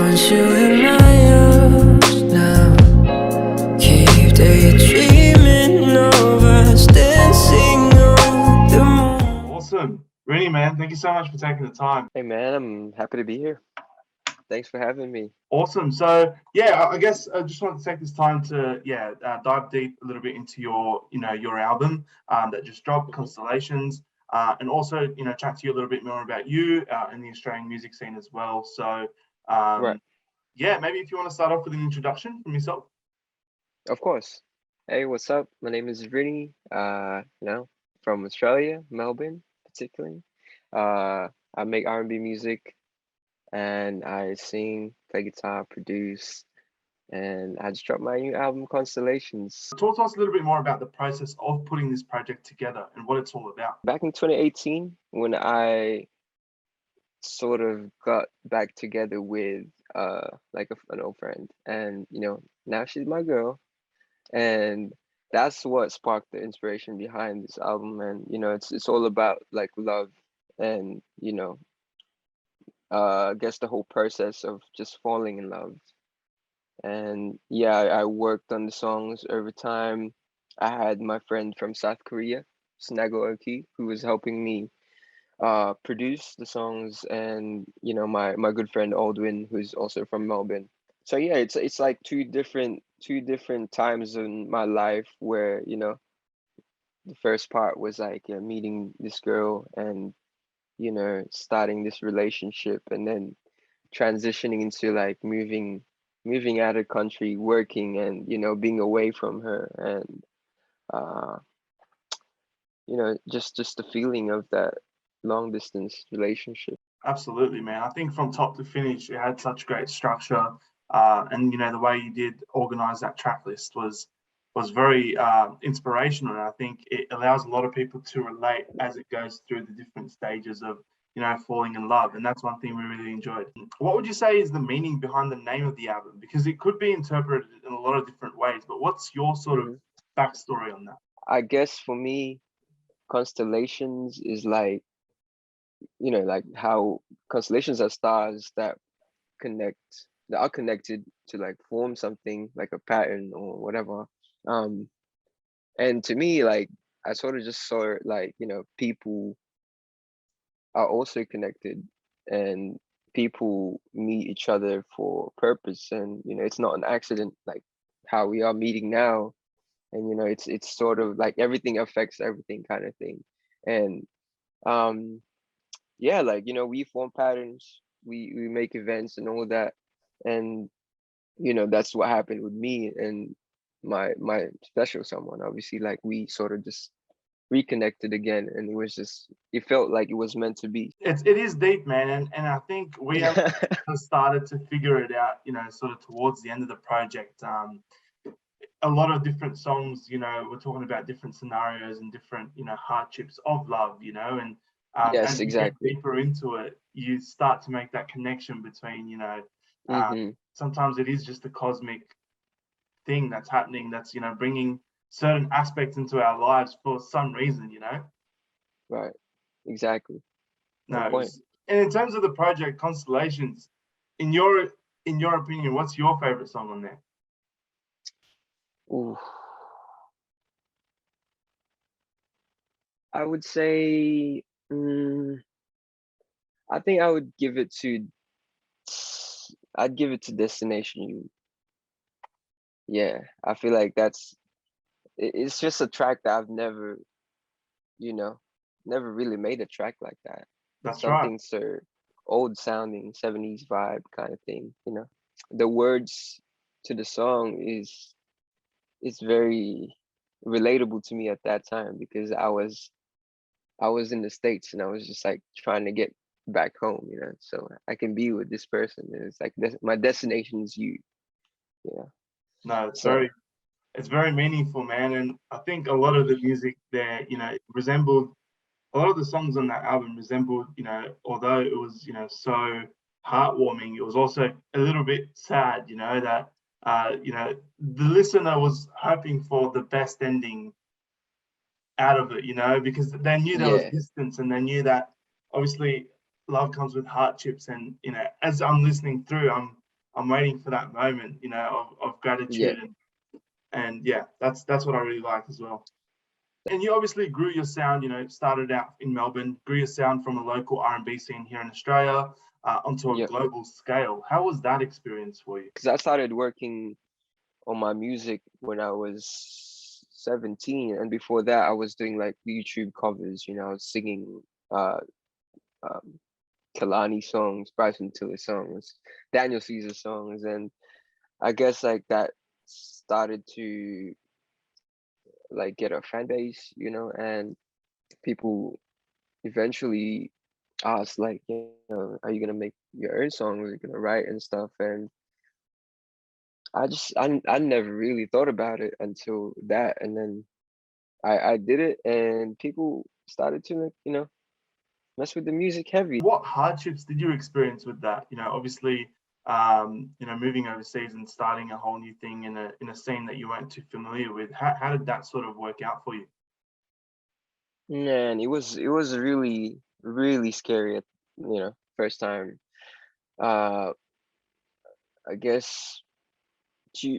want you in my arms now. Keep daydreaming of us dancing on the moon. Awesome. RINI, man, thank you so much for taking the time. Hey man, I'm happy to be here. Thanks for having me. Awesome. So, yeah, I guess I just want to take this time to, dive deep a little bit into your album that just dropped, Constellations, and also, chat to you a little bit more about you and the Australian music scene as well. So, Right, maybe if you want to start off with an introduction from yourself. of course. Hey, what's up? My name is RINI. From Australia, Melbourne, particularly. I make R&B music, and I sing, play guitar, produce, and I just dropped my new album, Constellations. Talk to us a little bit more about the process of putting this project together and what it's all about. Back in 2018, when I sort of got back together with an old friend, and now she's my girl, and that's what sparked the inspiration behind this album. And it's all about like love, and I guess the whole process of just falling in love. And yeah, I worked on the songs over time. I had my friend from South Korea, Snago Oki, who was helping me produce the songs, and my good friend Aldwin, who's also from Melbourne. So yeah, it's like two different times in my life where the first part was like meeting this girl and starting this relationship, and then transitioning into like moving out of country, working, and being away from her, and uh just the feeling of that long distance relationship. Absolutely, man. I think from top to finish, it had such great structure, and the way you did organize that track list was very inspirational. And I think it allows a lot of people to relate as it goes through the different stages of falling in love, and that's one thing we really enjoyed. What would you say is the meaning behind the name of the album? Because it could be interpreted in a lot of different ways, but what's your sort of backstory on that? I guess for me, constellations is like like how constellations are stars connect that are connected to like form something like a pattern or whatever. And to me, like, I sort of just saw it like people are also connected, and people meet each other for purpose, and it's not an accident, like how we are meeting now. And it's sort of like everything affects everything kind of thing. And yeah, like we form patterns, we make events and all that. And that's what happened with me and my special someone. Obviously, like, we sort of just reconnected again, and it felt like it was meant to be. It is deep, man, and I think we have started to figure it out, sort of towards the end of the project. A lot of different songs, we're talking about different scenarios and different, hardships of love, and Yes, as you exactly. get deeper into it, you start to make that connection between, Hmm. sometimes it is just a cosmic thing that's happening that's, bringing certain aspects into our lives for some reason, Right, exactly. On No, point. and in terms of the project Constellations, in your opinion, what's your favorite song on there? Ooh. I would say, I think I'd give it to Destination You. Yeah, I feel like it's just a track that I've you know, never really made a track like that. That's right. Something so old sounding, 70s vibe kind of thing. The words to the song is very relatable to me at that time, because I was in the States, and I was just like trying to get back home, so I can be with this person. And it's like my destination is you. Yeah. No, So it's very meaningful, man. And I think a lot of the music there, resembled a lot of the songs on that album resembled, although it was, so heartwarming, it was also a little bit sad, that the listener was hoping for the best ending out of it, because they knew there was yeah. distance, and they knew that obviously love comes with hardships. And as I'm listening through, I'm waiting for that moment, you know, of Yeah. gratitude, and yeah, that's what I really like as well. And you obviously grew your sound, you know, started out in Melbourne, grew your sound from a local R&B scene here in Australia onto a Yeah. global scale. How was that experience for you? Because I started working on my music when I was 17, and before that I was doing like YouTube covers, you know, I was singing uh um Kalani songs, Bryson Tiller songs, Daniel Caesar songs, and I guess like that started to like get a fan base, you know, and people eventually asked like, you know, are you gonna make your own songs? Are you gonna write and stuff? And I never really thought about it until that, and then I did it, and people started to like, you know, mess with the music heavy. What hardships did you experience with that? You know, obviously, you know, moving overseas and starting a whole new thing in a scene that you weren't too familiar with. How did that sort of work out for you? Man, it was really scary at, you know, first time. Uh, I guess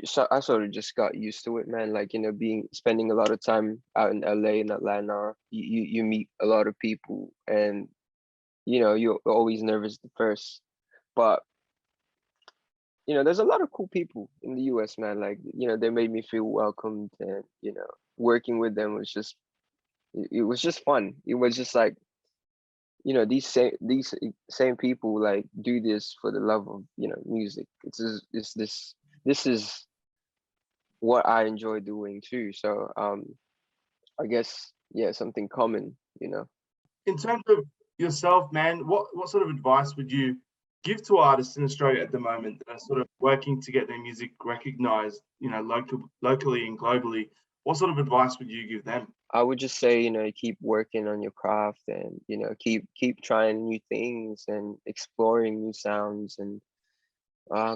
so I sort of just got used to it, man. Like, you know, being spending a lot of time out in LA and Atlanta, you meet a lot of people, and you know, you're always nervous at first, but you know, there's a lot of cool people in the US, man. Like, you know, they made me feel welcomed, and you know, working with them was just it was just fun. It was just like, you know, these same people like do this for the love of, you know, music. It's this is what I enjoy doing too. So I guess, yeah, something common, you know. In terms of yourself, man, what sort of advice would you give to artists in Australia at the moment that are sort of working to get their music recognized, you know, locally and globally? What sort of advice would you give them? I would just say, you know, keep working on your craft, and you know, keep trying new things and exploring new sounds, and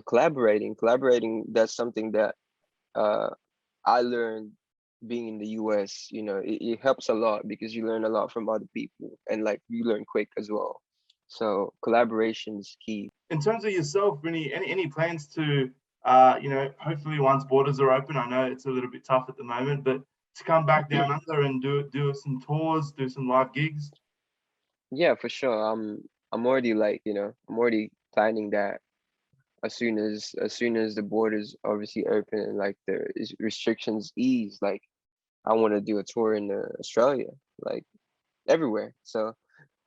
collaborating. That's something that uh I learned being in the US. You know, it helps a lot because you learn a lot from other people, and like you learn quick as well. So collaboration is key. In terms of yourself, Rini, any plans to, you know, hopefully once borders are open, I know it's a little bit tough at the moment, but to come back down under and do some tours, do some live gigs? Yeah, for sure. I'm already like, you know, I'm already planning that as soon as the borders obviously open and like the restrictions ease, like I want to do a tour in Australia, like everywhere. So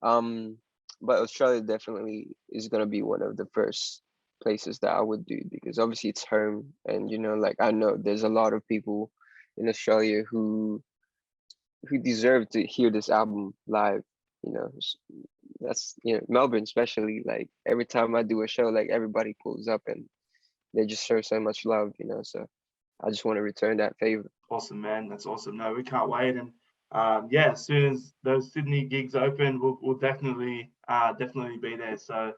um but Australia definitely is going to be one of the first places that I would do, because obviously it's home, and you know, like I know there's a lot of people in Australia who deserve to hear this album live, you know. That's, you know, Melbourne especially, like every time I do a show, like everybody pulls up and they just show so much love, you know. So I just want to return that favor. Awesome, man. That's awesome. No, we can't wait. And yeah, as soon as those Sydney gigs open, we'll definitely be there. So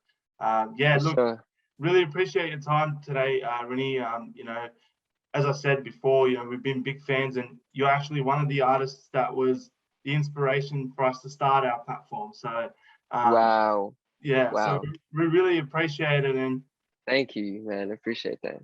yeah, For look, sure. really appreciate your time today, Rini. You know, as I said before, you know, we've been big fans, and you're actually one of the artists that was the inspiration for us to start our platform. So um, Wow. yeah, so Wow. we really appreciate it, and Thank you, man. I appreciate that.